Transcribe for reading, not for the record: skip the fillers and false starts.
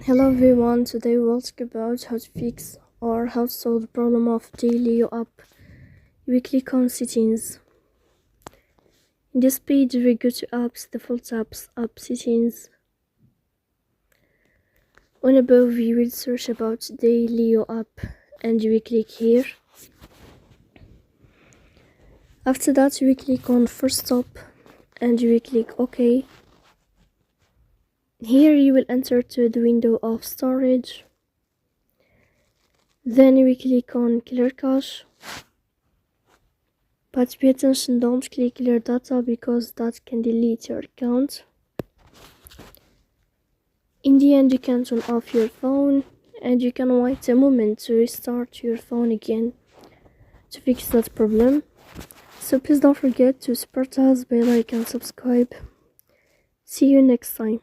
Hello everyone, today we'll talk about how to fix or how to solve the problem of Daylio app. We click on settings. In this page we go to apps, default apps, app settings. On above we will search about Daylio app and we click here. After that we click on first stop and we click OK. Here you will enter to the window of storage. Then we click on clear cache. But pay attention, don't click clear data because that can delete your account. In the end you can turn off your phone and you can wait a moment to restart your phone again to fix that problem. So please don't forget to support us by like and subscribe. See you next time.